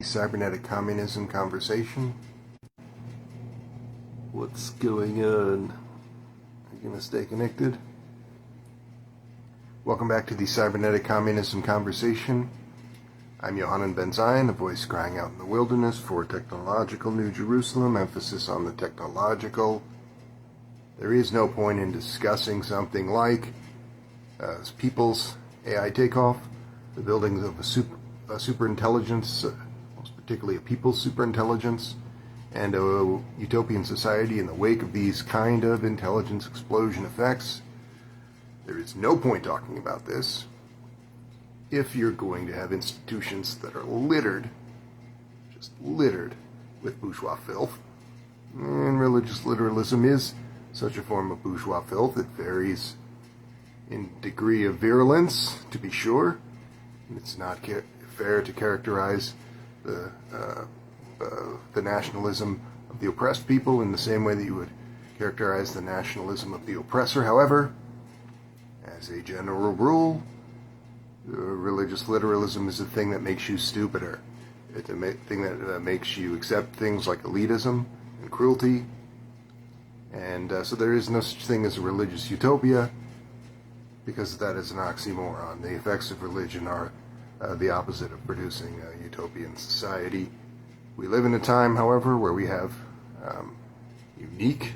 cybernetic communism conversation. What's going on? Are you gonna stay connected? Welcome back to the cybernetic communism conversation. I'm Yohanan Ben Zion, a voice crying out in the wilderness for technological New Jerusalem, emphasis on the technological. There is no point in discussing something like people's AI takeoff, the buildings of a superintelligence, most particularly a people's superintelligence, and a utopian society in the wake of these kind of intelligence explosion effects. There is no point talking about this if you're going to have institutions that are littered, just littered with bourgeois filth. And religious literalism is such a form of bourgeois filth. It varies in degree of virulence, to be sure. It's not fair to characterize the nationalism of the oppressed people in the same way that you would characterize the nationalism of the oppressor. However, as a general rule, religious literalism is a thing that makes you stupider. It's a thing that makes you accept things like elitism and cruelty. And so there is no such thing as a religious utopia, because that is an oxymoron. The effects of religion are the opposite of producing a utopian society. We live in a time, however, where we have unique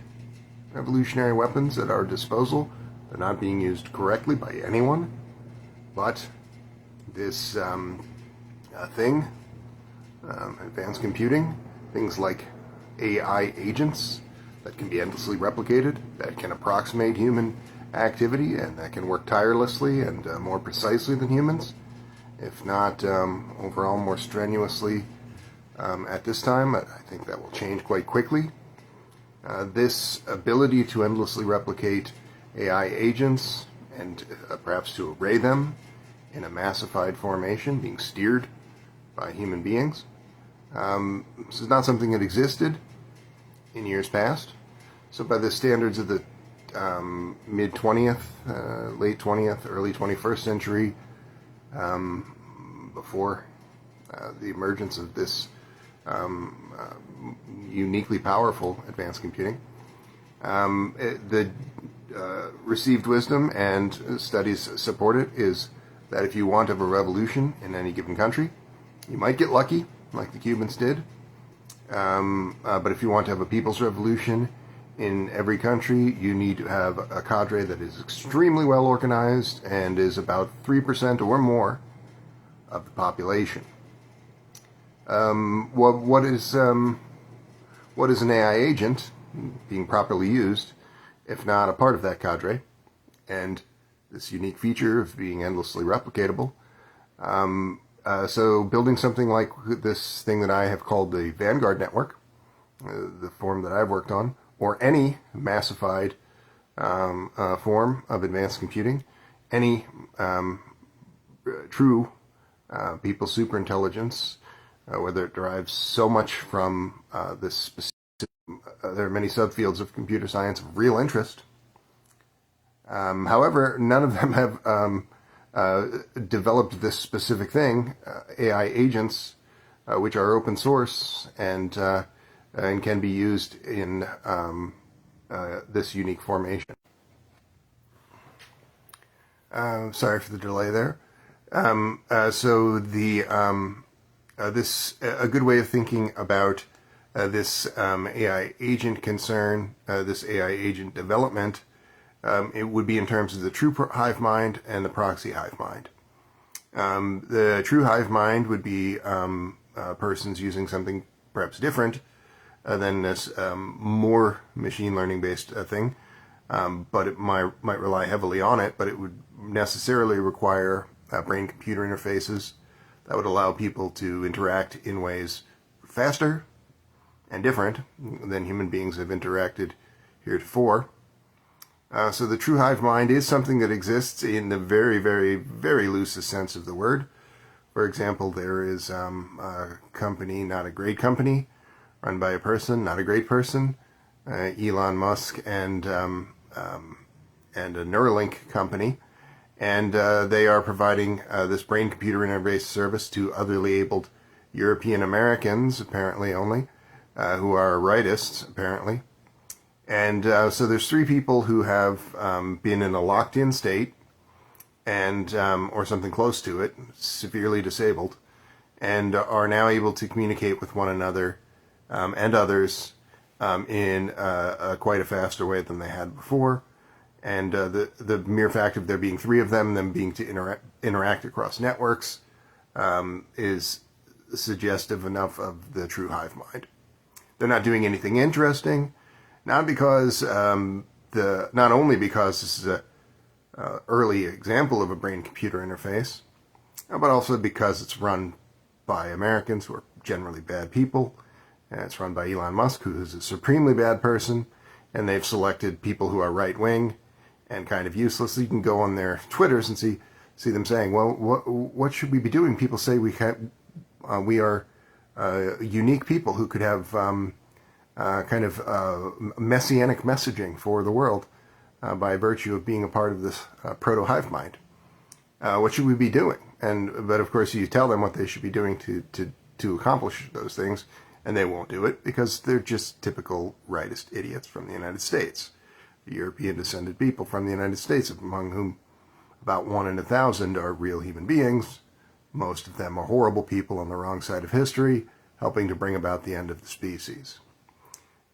revolutionary weapons at our disposal. They're not being used correctly by anyone, but this thing, advanced computing, things like AI agents that can be endlessly replicated, that can approximate human activity, and that can work tirelessly and more precisely than humans, if not overall more strenuously at this time. I think that will change quite quickly. This ability to endlessly replicate AI agents and perhaps to array them in a massified formation being steered by human beings. This is not something that existed in years past. So by the standards of the mid-20th, late 20th, early 21st century, before the emergence of this uniquely powerful advanced computing, the received wisdom and studies support it is that if you want to have a revolution in any given country, you might get lucky, like the Cubans did, but if you want to have a people's revolution in every country, you need to have a cadre that is extremely well organized and is about 3% or more of the population. What is an AI agent, being properly used, if not a part of that cadre? And this unique feature of being endlessly replicatable. So building something like this thing that I have called the Vanguard network, the form that I've worked on, or any massified form of advanced computing, any true people's superintelligence, whether it derives so much from this specific, there are many subfields of computer science of real interest. However, none of them have developed this specific thing, AI agents, which are open source and can be used in this unique formation. Sorry for the delay there. So a good way of thinking about this AI agent concern, this AI agent development, it would be in terms of the true hive mind and the proxy hive mind. The true hive mind would be persons using something perhaps different than this more machine learning based thing, but it might rely heavily on it, but it would necessarily require brain-computer interfaces that would allow people to interact in ways faster and different than human beings have interacted heretofore. So the true hive mind is something that exists in the very, very, very loosest sense of the word. For example, there is a company, not a great company, run by a person, not a great person, Elon Musk and a Neuralink company, and they are providing this brain-computer interface service to otherly abled European Americans, apparently only, who are rightists, apparently. And so there's 3 people who have been in a locked-in state, and or something close to it, severely disabled, and are now able to communicate with one another and others in quite a faster way than they had before. And the mere fact of there being 3 of them being to interact across networks, is suggestive enough of the true hive mind. They're not doing anything interesting, not because not only because this is a early example of a brain-computer interface, but also because it's run by Americans who are generally bad people, and it's run by Elon Musk, who is a supremely bad person, and they've selected people who are right-wing and kind of useless. You can go on their Twitters and see them saying, well, what should we be doing? People say we are unique people who could have kind of messianic messaging for the world by virtue of being a part of this proto-hive mind. What should we be doing? But of course you tell them what they should be doing to accomplish those things, and they won't do it because they're just typical rightist idiots from the United States. European descended people from the United States, among whom about 1 in 1,000 are real human beings. Most of them are horrible people on the wrong side of history, helping to bring about the end of the species.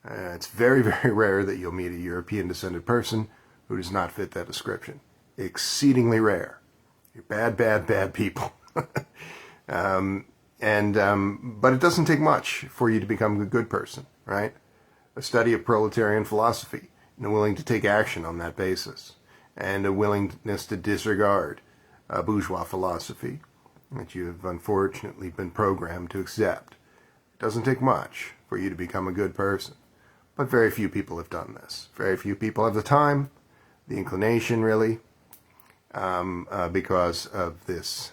It's very, very rare that you'll meet a European descended person who does not fit that description. Exceedingly rare. You're bad, bad, bad people. But it doesn't take much for you to become a good person, right? A study of proletarian philosophy, and a willing to take action on that basis, and a willingness to disregard bourgeois philosophy that you have unfortunately been programmed to accept. It doesn't take much for you to become a good person, but very few people have done this. Very few people have the time, the inclination, really, because of this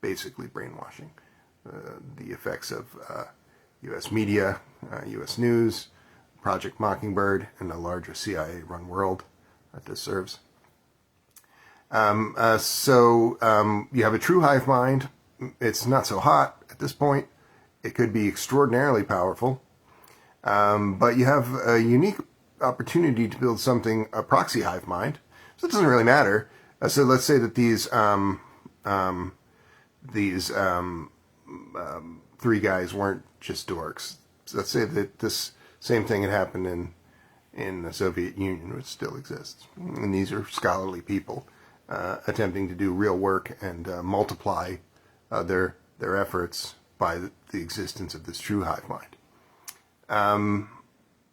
basically brainwashing. The effects of U.S. media, U.S. news, Project Mockingbird, and the larger CIA-run world that this serves. So you have a true hive mind. It's not so hot at this point. It could be extraordinarily powerful. But you have a unique opportunity to build something, a proxy hive mind. So it doesn't really matter. So let's say that these 3 guys weren't just dorks. So let's say that this same thing had happened in the Soviet Union, which still exists. And these are scholarly people attempting to do real work and multiply their efforts by the existence of this true hive mind.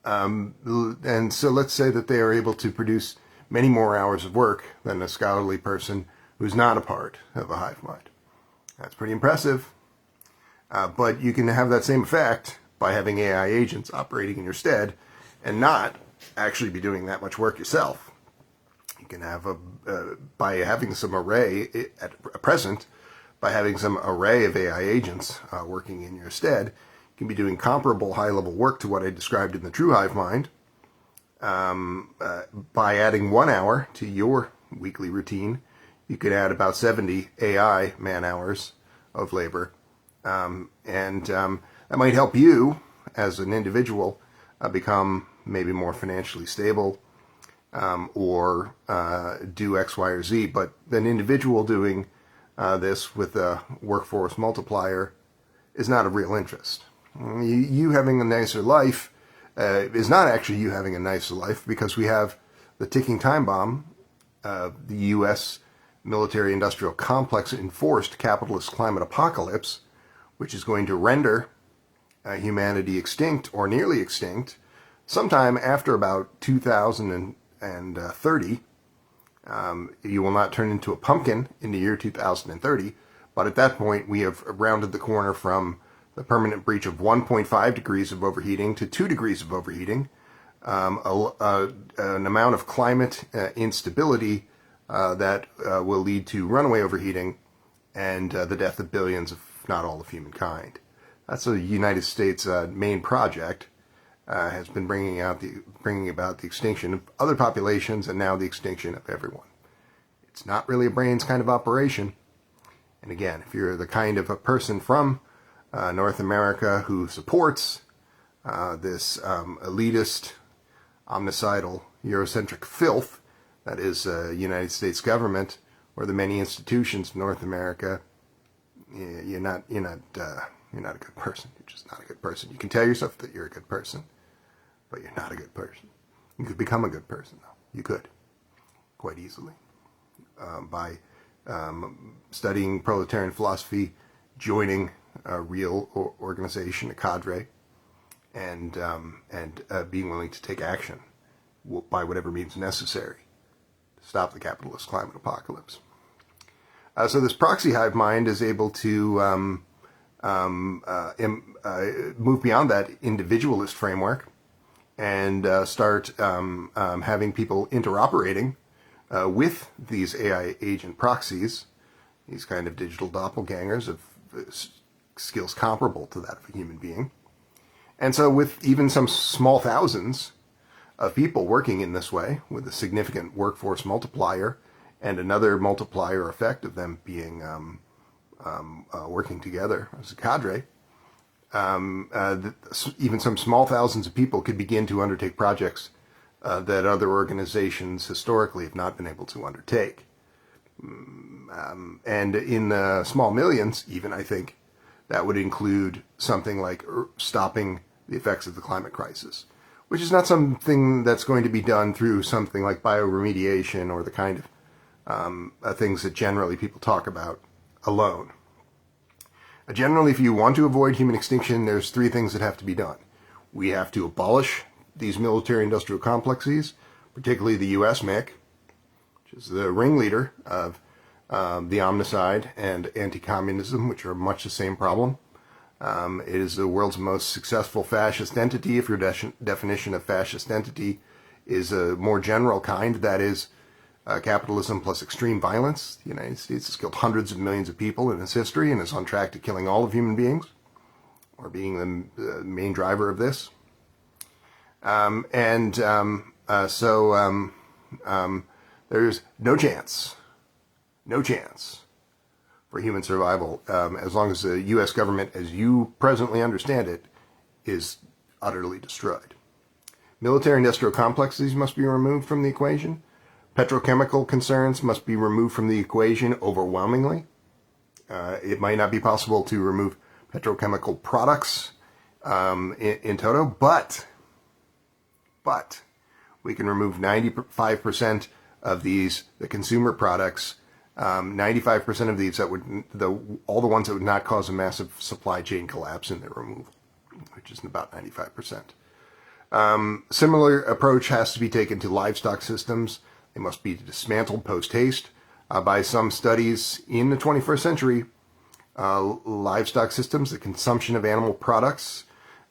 And so let's say that they are able to produce many more hours of work than a scholarly person who's not a part of a hive mind. That's pretty impressive. But you can have that same effect by having AI agents operating in your stead and not actually be doing that much work yourself. You can have by having some array at present, by having some array of AI agents working in your stead, you can be doing comparable high-level work to what I described in the true hive mind by adding 1 hour to your weekly routine. You could add about 70 AI man-hours of labor. That might help you as an individual become maybe more financially stable or do X, Y, or Z. But an individual doing this with a workforce multiplier is not of real interest. You having a nicer life is not actually you having a nicer life, because we have the ticking time bomb, the U.S. military-industrial complex enforced capitalist climate apocalypse, which is going to render humanity extinct or nearly extinct sometime after about 2030. You will not turn into a pumpkin in the year 2030, but at that point we have rounded the corner from the permanent breach of 1.5 degrees of overheating to 2 degrees of overheating, an amount of climate instability that will lead to runaway overheating and the death of billions, if not all, of humankind. That's the United States' main project. Has been bringing about the extinction of other populations and now the extinction of everyone. It's not really a brains kind of operation. And again, if you're the kind of a person from North America who supports this elitist, omnicidal, Eurocentric filth that is the United States government or the many institutions of North America, you're not a good person. You're just not a good person. You can tell yourself that you're a good person, but you're not a good person. You could become a good person, though. You could, quite easily, by studying proletarian philosophy, joining a real organization, a cadre, and being willing to take action by whatever means necessary to stop the capitalist climate apocalypse. So this proxy hive mind is able to move beyond that individualist framework and start having people interoperating with these AI agent proxies, these kind of digital doppelgangers of skills comparable to that of a human being. And so with even some small thousands of people working in this way, with a significant workforce multiplier and another multiplier effect of them being working together as a cadre, even some small thousands of people could begin to undertake projects that other organizations historically have not been able to undertake. And in the small millions, even, I think, that would include something like stopping the effects of the climate crisis, which is not something that's going to be done through something like bioremediation or the kind of things that generally people talk about alone. Generally, if you want to avoid human extinction, there's three things that have to be done. We have to abolish these military-industrial complexes, particularly the U.S. MIC, which is the ringleader of the omnicide and anti-communism, which are much the same problem. It is the world's most successful fascist entity. If your definition of fascist entity is a more general kind, that is capitalism plus extreme violence. The United States has killed hundreds of millions of people in its history and is on track to killing all of human beings, or being the main driver of this. There's no chance for human survival as long as the U.S. government, as you presently understand it, is utterly destroyed. Military-industrial complexes must be removed from the equation. Petrochemical concerns must be removed from the equation overwhelmingly. It might not be possible to remove petrochemical products in toto, but we can remove 95% of the consumer products, 95% of these that would, all the ones that would not cause a massive supply chain collapse in their removal, which is about 95%. Similar approach has to be taken to livestock systems. They must be dismantled post-haste. By some studies in the 21st century, livestock systems, the consumption of animal products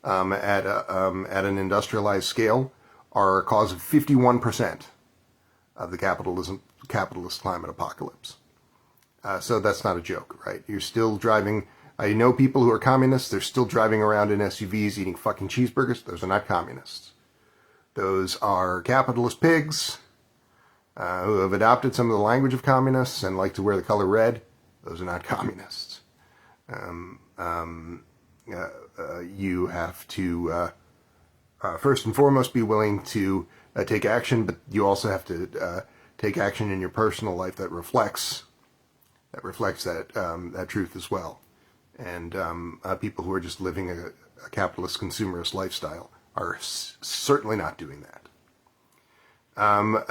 at an industrialized scale, are a cause of 51% of the capitalist climate apocalypse. So that's not a joke, right? You're still driving. I know people who are communists. They're still driving around in SUVs eating fucking cheeseburgers. Those are not communists. Those are capitalist pigs who have adopted some of the language of communists and like to wear the color red. Those are not communists. You have to first and foremost be willing to take action, but you also have to take action in your personal life that reflects that truth as well. And people who are just living a capitalist consumerist lifestyle are certainly not doing that.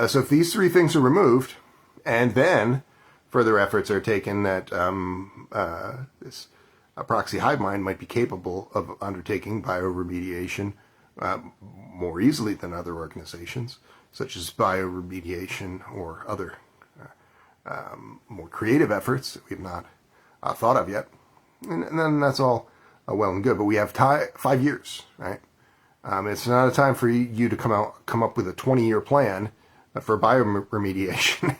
So if these three things are removed, and then further efforts are taken that this proxy hive mind might be capable of undertaking bioremediation more easily than other organizations, such as bioremediation or other more creative efforts that we've not thought of yet. And then that's all well and good, but we have 5 years, right? It's not a time for you to come up with a 20-year plan for bioremediation,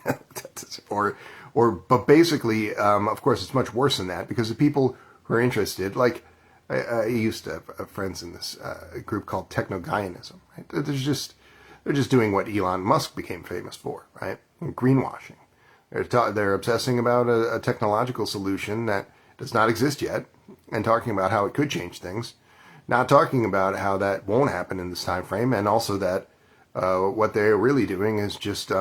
but basically, of course, it's much worse than that, because the people who are interested, like I used to have friends in this group called techno-Gaianism, right? They're just doing what Elon Musk became famous for, right? Greenwashing. They're obsessing about a technological solution that does not exist yet, and talking about how it could change things, not talking about how that won't happen in this time frame, and also that what they're really doing is just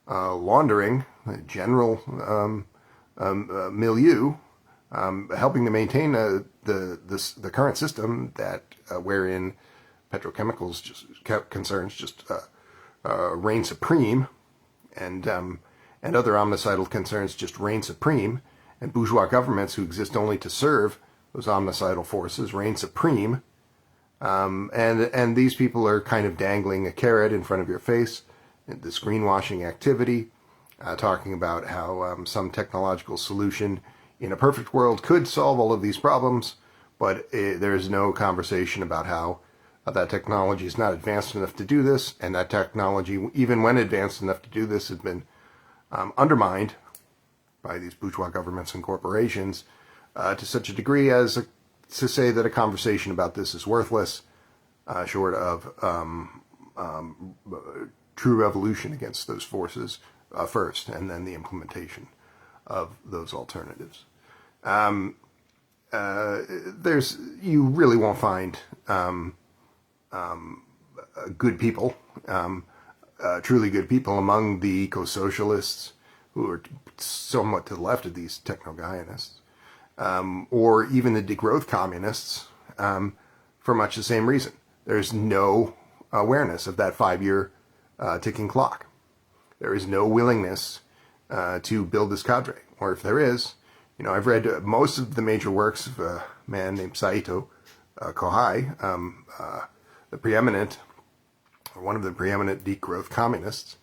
laundering the general milieu, helping to maintain the current system that wherein petrochemicals concerns just reign supreme, and other omnicidal concerns just reign supreme, and bourgeois governments who exist only to serve those omnicidal forces reign supreme. And these people are kind of dangling a carrot in front of your face, this greenwashing activity, talking about how some technological solution in a perfect world could solve all of these problems, but there's no conversation about how that technology is not advanced enough to do this, and that technology, even when advanced enough to do this, has been undermined by these bourgeois governments and corporations to such a degree as to say that a conversation about this is worthless, short of true revolution against those forces first, and then the implementation of those alternatives. You really won't find good people, truly good people among the eco-socialists who are somewhat to the left of these techno-Gaianists, or even the degrowth communists, for much the same reason. There's no awareness of that 5-year ticking clock. There is no willingness to build this cadre. Or if there is, I've read most of the major works of a man named Saito Kohai, one of the preeminent degrowth communists.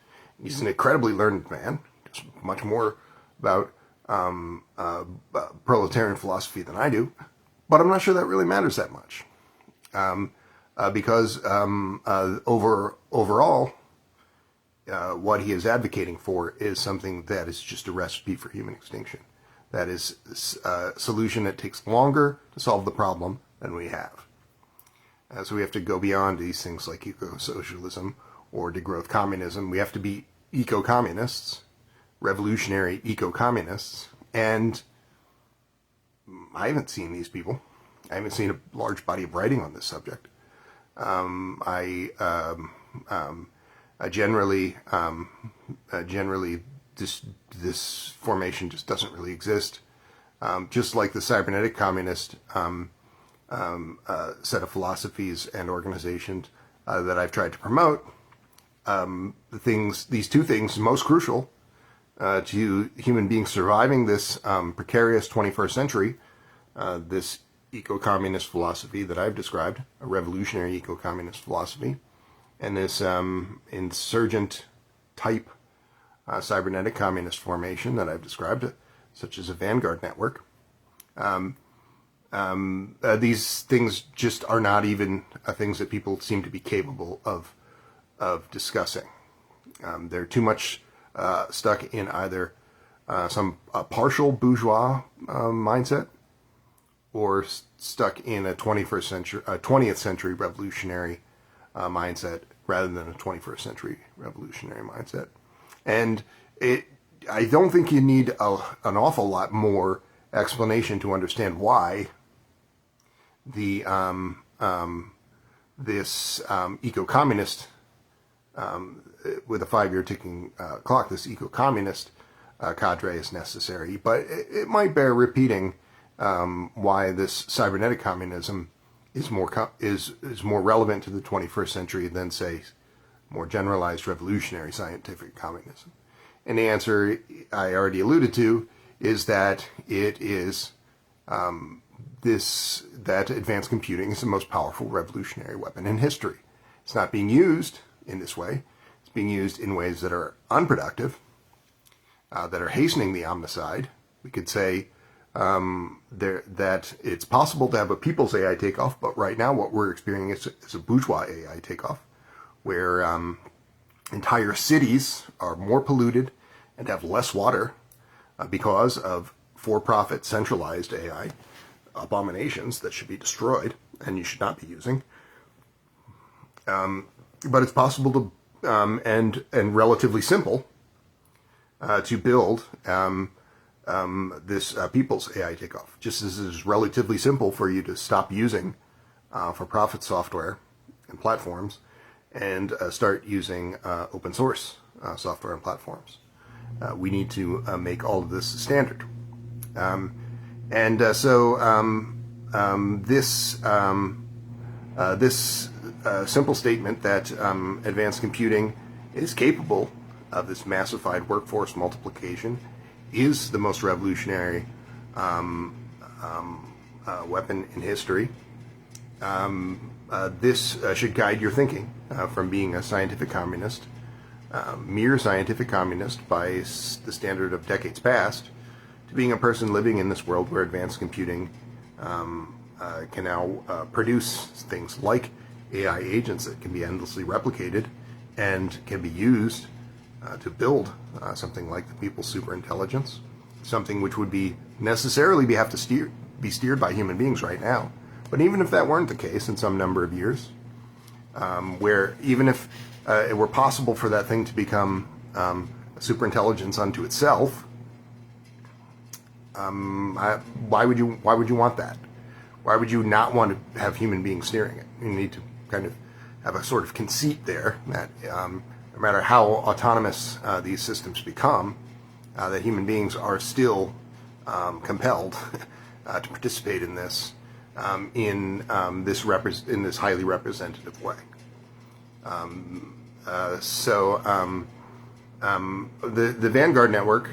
He's an incredibly learned man, just much more about proletarian philosophy than I do, but I'm not sure that really matters that much, because overall, what he is advocating for is something that is just a recipe for human extinction. That is a solution that takes longer to solve the problem than we have. So we have to go beyond these things like eco-socialism or degrowth communism. We have to be eco-communists, revolutionary eco-communists, and I haven't seen these people. I haven't seen a large body of writing on this subject. Generally, this formation just doesn't really exist. Just like the cybernetic communist set of philosophies and organizations that I've tried to promote, these two things most crucial to human beings surviving this precarious 21st century, this eco-communist philosophy that I've described, a revolutionary eco-communist philosophy, and this insurgent type cybernetic communist formation that I've described, such as a vanguard network. These things just are not even things that people seem to be capable of discussing. They're too much stuck in either some partial bourgeois mindset, or stuck in a 20th century revolutionary mindset rather than a 21st century revolutionary mindset. And I don't think you need an awful lot more explanation to understand why this eco-communist with a 5-year ticking clock, this eco-communist cadre is necessary. But it might bear repeating why this cybernetic communism is more relevant to the 21st century than, say, more generalized revolutionary scientific communism. And the answer I already alluded to is that it is that advanced computing is the most powerful revolutionary weapon in history. It's not being used in this way. It's being used in ways that are unproductive, that are hastening the omnicide. We could say that it's possible to have a people's AI takeoff, but right now what we're experiencing is a bourgeois AI takeoff, where entire cities are more polluted and have less water because of for-profit centralized AI abominations that should be destroyed and you should not be using. But it's possible to and relatively simple to build this people's AI takeoff. Just as it is relatively simple for you to stop using for-profit software and platforms and start using open source software and platforms. We need to make all of this standard. This simple statement that advanced computing is capable of this massified workforce multiplication is the most revolutionary weapon in history. This should guide your thinking from being a scientific communist, mere scientific communist by the standard of decades past, to being a person living in this world where advanced computing can now produce things like AI agents that can be endlessly replicated and can be used to build something like the people's superintelligence, something which would be necessarily have to be steered by human beings right now. But even if that weren't the case in some number of years, where even if it were possible for that thing to become a superintelligence unto itself, why would you want that? Why would you not want to have human beings steering it? You need to kind of have a sort of conceit there that no matter how autonomous these systems become, that human beings are still compelled to participate in this in this highly representative way. The Vanguard network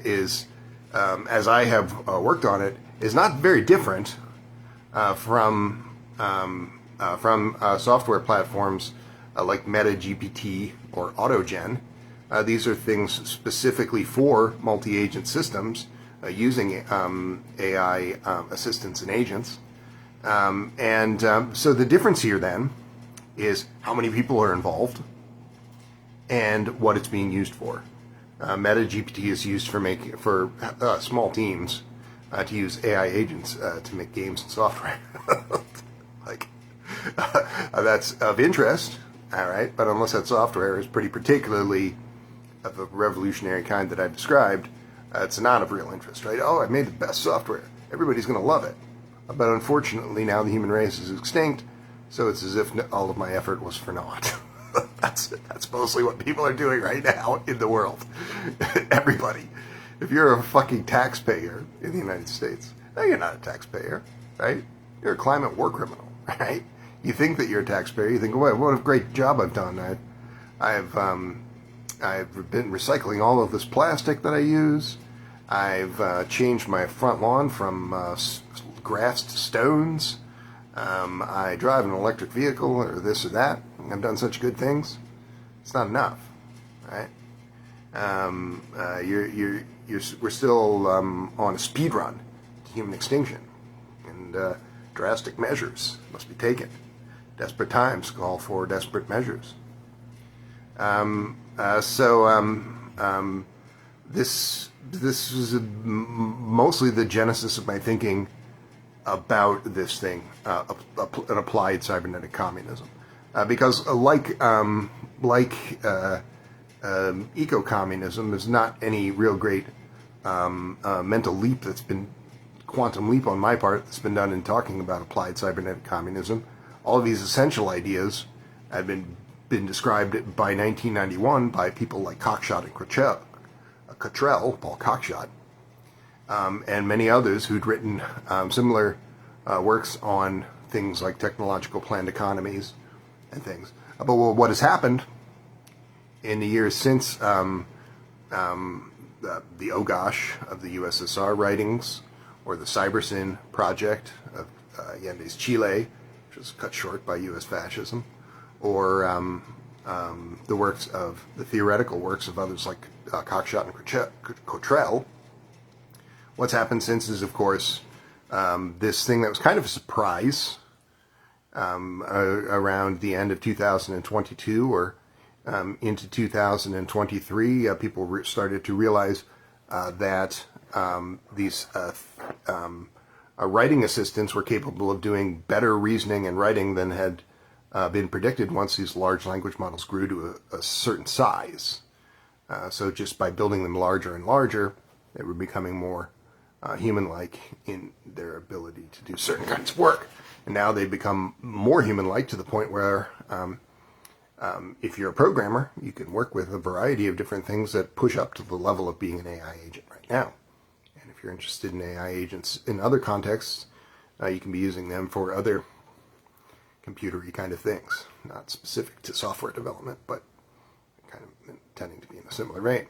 is, as I have worked on it, is not very different from software platforms like MetaGPT or AutoGen. These are things specifically for multi-agent systems using AI assistants and agents. So the difference here then is how many people are involved and what it's being used for. MetaGPT is used for small teams to use AI agents to make games and software. That's of interest, all right, but unless that software is pretty particularly of the revolutionary kind that I've described, it's not of real interest, right? Oh, I made the best software. Everybody's going to love it. But unfortunately, now the human race is extinct, so it's as if all of my effort was for naught. That's mostly what people are doing right now in the world. Everybody. If you're a fucking taxpayer in the United States, no, you're not a taxpayer, right? You're a climate war criminal, right? You think that you're a taxpayer. You think, well, what a great job I've done. I've been recycling all of this plastic that I use. I've changed my front lawn from grass to stones. I drive an electric vehicle or this or that. I've done such good things. It's not enough, right? We're still on a speed run to human extinction, and drastic measures must be taken. Desperate times call for desperate measures. This was mostly the genesis of my thinking about this thing, an applied cybernetic communism, because eco-communism is not any real great mental leap quantum leap on my part that's been done in talking about applied cybernetic communism. All of these essential ideas had been described by 1991 by people like Cockshott and Cottrell, Paul Cockshott, and many others who'd written similar works on things like technological planned economies and things. But what has happened in the years since the OGOSH of the USSR writings, or the Cybersyn project of Allende's Chile, which was cut short by U.S. fascism, or the theoretical works of others like Cockshott and Cottrell. What's happened since is, of course, this thing that was kind of a surprise around the end of 2022 or into 2023, people started to realize that these writing assistants were capable of doing better reasoning and writing than had been predicted once these large language models grew to a certain size. So just by building them larger and larger, They were becoming more human-like in their ability to do certain kinds of work. And now they've become more human-like to the point where if you're a programmer, you can work with a variety of different things that push up to the level of being an AI agent right now. And if you're interested in AI agents in other contexts, you can be using them for other computer-y kind of things, not specific to software development, but kind of tending to be in a similar vein.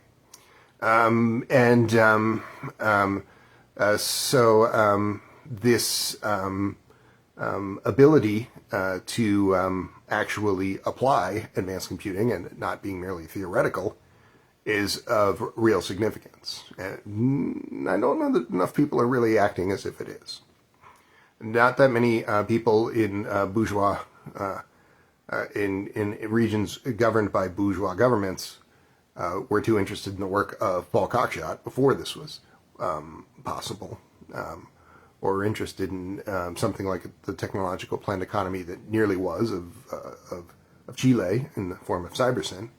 This ability to actually apply advanced computing and not being merely theoretical is of real significance. And I don't know that enough people are really acting as if it is. Not that many people in bourgeois, in regions governed by bourgeois governments were too interested in the work of Paul Cockshott before this was possible, or interested in something like the technological planned economy that nearly was of Chile in the form of Cybersyn.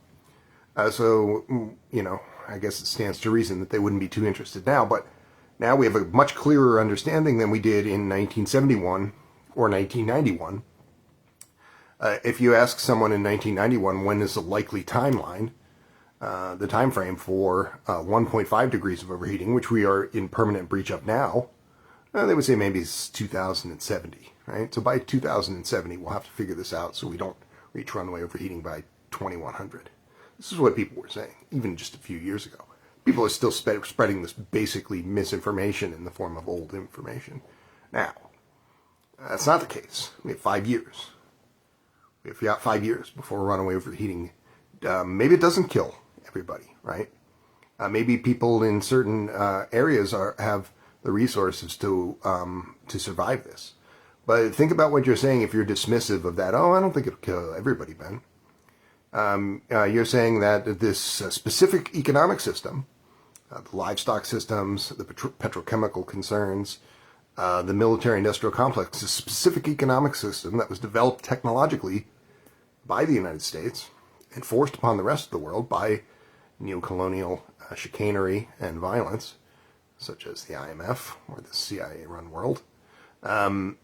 So, you know, I guess it stands to reason that they wouldn't be too interested now, but now we have a much clearer understanding than we did in 1971 or 1991. If you ask someone in 1991 when is the likely timeline, the time frame for 1.5 degrees of overheating, which we are in permanent breach of now, they would say maybe it's 2070, right? So by 2070, we'll have to figure this out so we don't reach runaway overheating by 2100. This is what people were saying, even just a few years ago. People are still spreading this basically misinformation in the form of old information. Now, that's not the case. We have 5 years. If you got 5 years before runaway overheating, maybe it doesn't kill everybody, right? Maybe people in certain areas have the resources to survive this. But think about what you're saying if you're dismissive of that. Oh, I don't think it'll kill everybody, Ben. You're saying that this specific economic system, the livestock systems, the petrochemical concerns, the military-industrial complex, a specific economic system that was developed technologically by the United States and forced upon the rest of the world by neo-colonial chicanery and violence, such as the IMF or the CIA-run world, that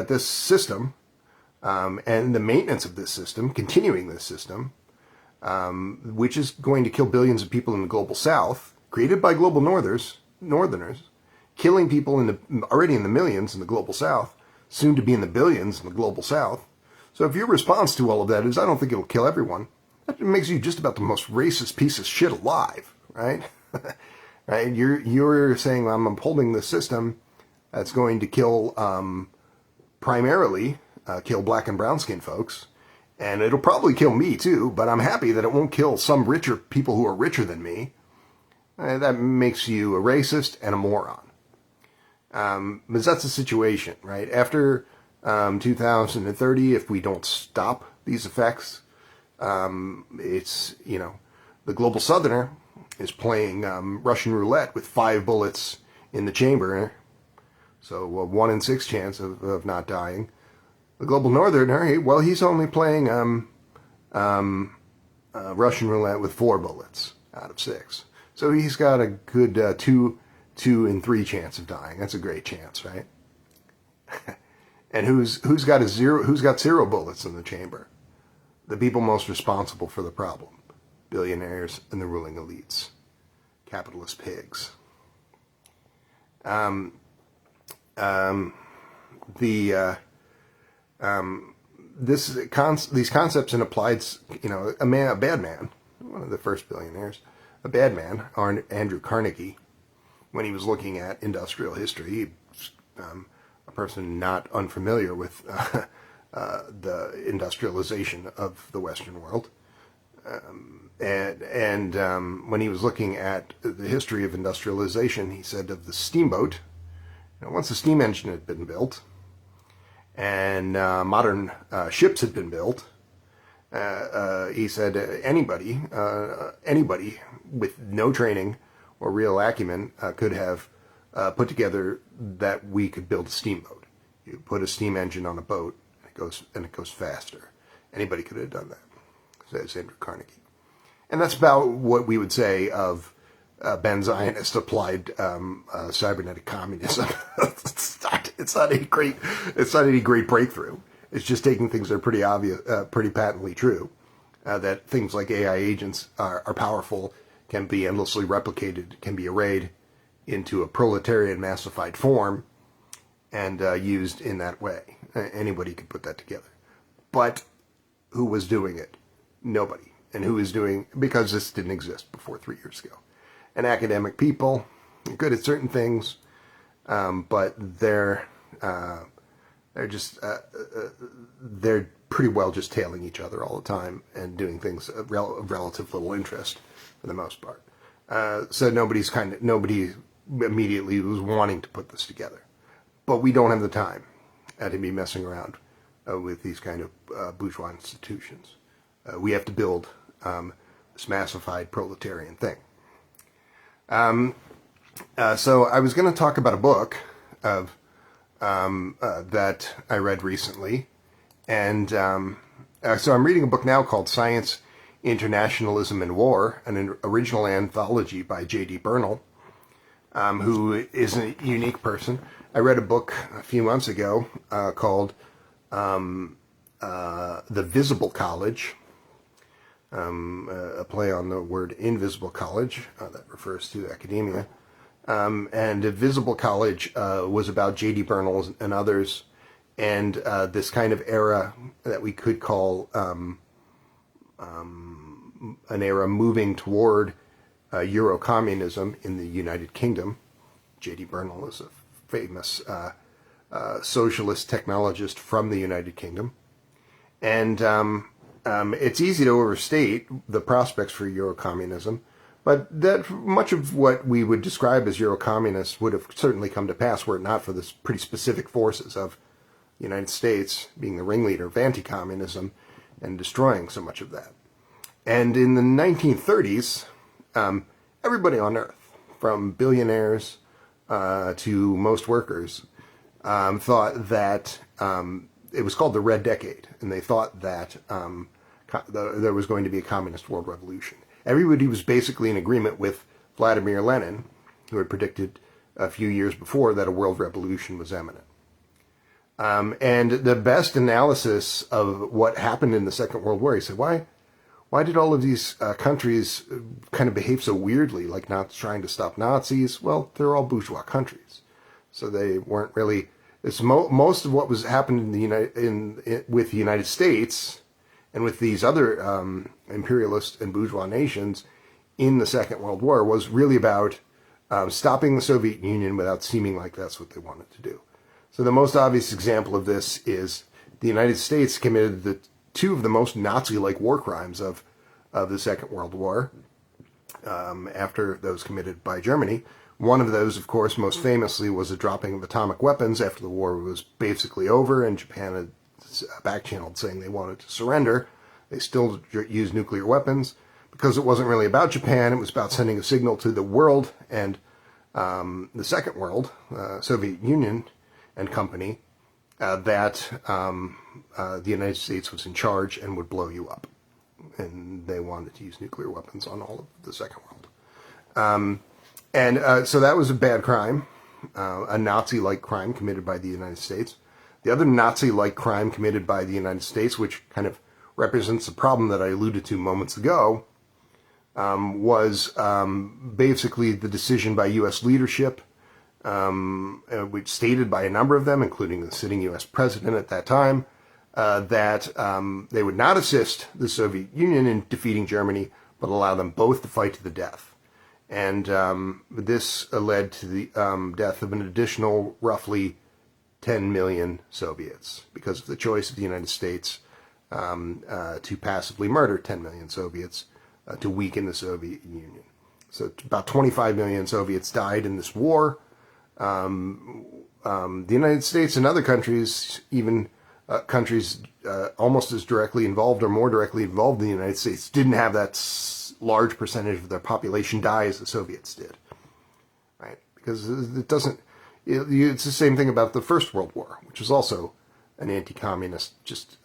this system and the maintenance of this system, continuing this system, which is going to kill billions of people in the global south, created by global northerners, killing people already in the millions in the global south, soon to be in the billions in the global south. So if your response to all of that is, I don't think it'll kill everyone, that makes you just about the most racist piece of shit alive, right? Right? You're saying, I'm upholding this system that's going to kill, primarily, kill black and brown skinned folks, and it'll probably kill me too, but I'm happy that it won't kill some richer people who are richer than me. That makes you a racist and a moron. But that's the situation, right? After 2030, if we don't stop these effects, it's, you know, the global southerner is playing Russian roulette with 5 bullets in the chamber, so a 1 in 6 chance of not dying. The global northerner, well, he's only playing Russian roulette with 4 bullets out of 6. So he's got a good 2 in 3 chance of dying. That's a great chance, right? And who's got 0 bullets in the chamber? The people most responsible for the problem: billionaires and the ruling elites, capitalist pigs. These concepts in applied, you know, a bad man, one of the first billionaires, a bad man, Andrew Carnegie, when he was looking at industrial history, a person not unfamiliar with the industrialization of the Western world, and when he was looking at the history of industrialization, he said of the steamboat, you know, once the steam engine had been built, and modern ships had been built, he said anybody with no training or real acumen could have put together that we could build a steamboat. You put a steam engine on a boat, and it goes faster. Anybody could have done that, says Andrew Carnegie. And that's about what we would say of Ben Zionist applied cybernetic communism. It's not any great breakthrough. It's just taking things that are pretty obvious, pretty patently true, that things like AI agents are powerful, can be endlessly replicated, can be arrayed into a proletarian massified form, and used in that way. Anybody could put that together. But who was doing it? Nobody. And who is doing, because this didn't exist before 3 years ago. And academic people are good at certain things, but they're pretty well just tailing each other all the time and doing things of relative little interest for the most part. So nobody immediately was wanting to put this together. But we don't have the time to be messing around with these kind of bourgeois institutions. We have to build this massified proletarian thing. So I was going to talk about a book of that I read recently, and so I'm reading a book now called Science, Internationalism, and War, an original anthology by J.D. Bernal, who is a unique person. I read a book a few months ago called The Visible College, a play on the word invisible college that refers to academia. And a Visible College was about J.D. Bernal and others, and this kind of era that we could call an era moving toward Euro-communism in the United Kingdom. J.D. Bernal is a famous socialist technologist from the United Kingdom. And it's easy to overstate the prospects for Euro-communism, but that much of what we would describe as Euro-communists would have certainly come to pass were it not for this pretty specific forces of the United States being the ringleader of anti-communism and destroying so much of that. And in the 1930s, everybody on Earth, from billionaires to most workers, thought that it was called the Red Decade, and they thought that there was going to be a communist world revolution. Everybody was basically in agreement with Vladimir Lenin, who had predicted a few years before that a world revolution was imminent. And the best analysis of what happened in the Second World War, he said, why did all of these countries kind of behave so weirdly, like not trying to stop Nazis? Well, they're all bourgeois countries, so they weren't really. It's most of what was happening with the United States and with these other imperialist and bourgeois nations in the Second World War was really about stopping the Soviet Union without seeming like that's what they wanted to do. So the most obvious example of this is the United States committed two of the most Nazi-like war crimes of the Second World War after those committed by Germany. One of those, of course, most famously was the dropping of atomic weapons after the war was basically over and Japan had back-channeled saying they wanted to surrender. They still used nuclear weapons because it wasn't really about Japan. It was about sending a signal to the world and the Second World, Soviet Union and company, that the United States was in charge and would blow you up. And they wanted to use nuclear weapons on all of the Second World. So that was a bad crime, a Nazi-like crime committed by the United States. The other Nazi-like crime committed by the United States, which kind of represents the problem that I alluded to moments ago, was basically the decision by U.S. leadership, which stated by a number of them, including the sitting U.S. president at that time, that they would not assist the Soviet Union in defeating Germany, but allow them both to fight to the death. And this led to the death of an additional roughly 10 million Soviets because of the choice of the United States to passively murder 10 million Soviets to weaken the Soviet Union. So about 25 million Soviets died in this war. The United States and other countries, even countries almost as directly involved or more directly involved in the United States, didn't have that large percentage of their population die as the Soviets did, right? Because it doesn't. It's the same thing about the First World War, which was also an anti-communist, just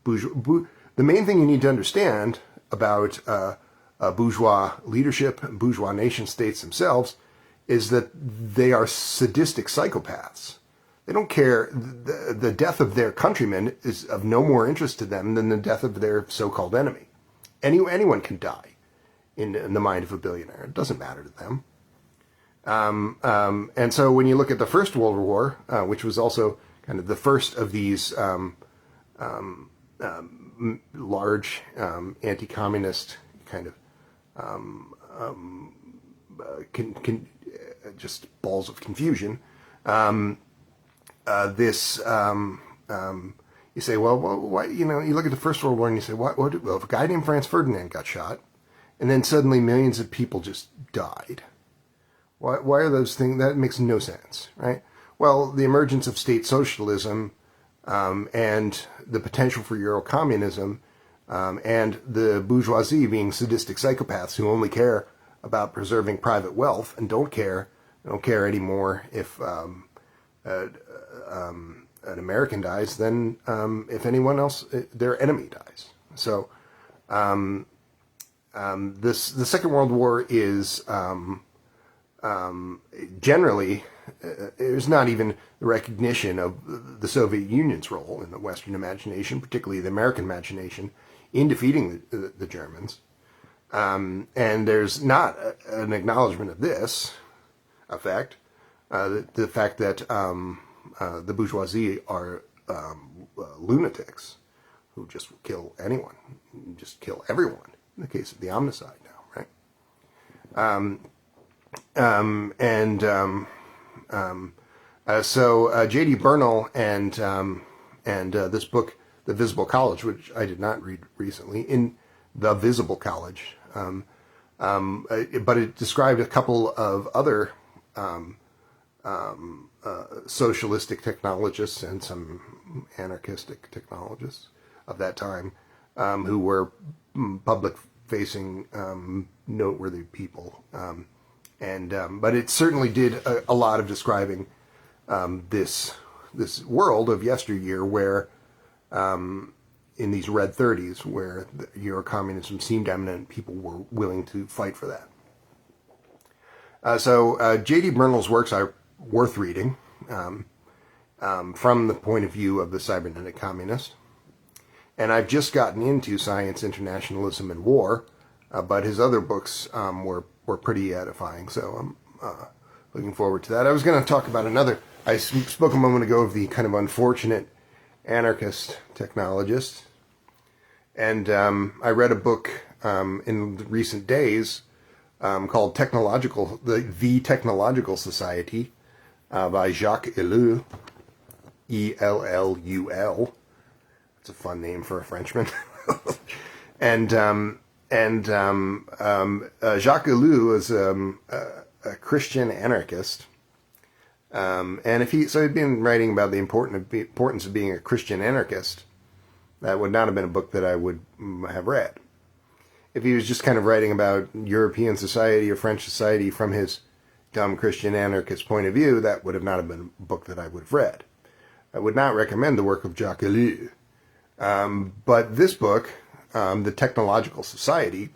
bourgeois. The main thing you need to understand about bourgeois leadership and bourgeois nation states themselves is that they are sadistic psychopaths. They don't care. The death of their countrymen is of no more interest to them than the death of their so-called enemy. Anyone can die in the mind of a billionaire. It doesn't matter to them. And so when you look at the First World War, which was also kind of the first of these large anti-communist kind of just balls of confusion, you say, well, why, you look at the First World War and you say, well, if a guy named Franz Ferdinand got shot, and then suddenly millions of people just died. Why are those things? That makes no sense, right? Well, the emergence of state socialism and the potential for Eurocommunism and the bourgeoisie being sadistic psychopaths who only care about preserving private wealth and don't care anymore if an American dies than if anyone else, their enemy dies. So the Second World War is generally, there's not even the recognition of the Soviet Union's role in the Western imagination, particularly the American imagination, in defeating the Germans. And there's not an acknowledgement of this effect, the fact that the bourgeoisie are lunatics who just kill anyone, just kill everyone, in the case of the omnicide now, right? So J.D. Bernal and this book, The Visible College, which I did not read recently, in The Visible College, but it described a couple of other socialistic technologists and some anarchistic technologists of that time who were public-facing, noteworthy people. But it certainly did a lot of describing this world of yesteryear where, in these red 30s, where Eurocommunism seemed eminent, people were willing to fight for that. So J.D. Bernal's works are worth reading from the point of view of the cybernetic communist. And I've just gotten into Science, Internationalism, and War, but his other books were pretty edifying, so I'm looking forward to that. I was going to talk about another. I spoke a moment ago of the kind of unfortunate anarchist technologist, and I read a book in recent days called The Technological Society by Jacques Ellul, E-L-L-U-L. It's a fun name for a Frenchman. And Jacques Ellul is a Christian anarchist, and he'd been writing about the importance of being a Christian anarchist, that would not have been a book that I would have read. If he was just kind of writing about European society or French society from his dumb Christian anarchist point of view, that would have not have been a book that I would have read. I would not recommend the work of Jacques Ellul. But this book, The Technological Society,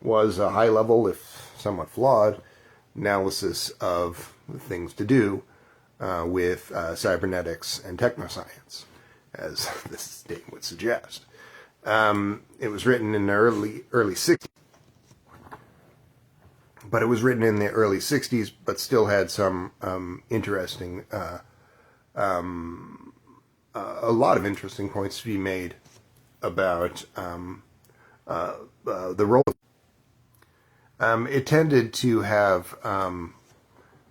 was a high-level, if somewhat flawed, analysis of things to do with cybernetics and technoscience, as this name would suggest. It was written in the early 60s, but it was written in the early 60s, but still had some interesting, a lot of interesting points to be made about the role. It tended to have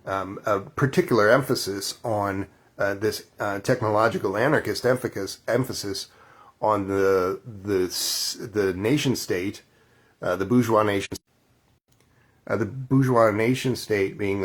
a particular emphasis on this technological anarchist emphasis on the nation state, the bourgeois nation state being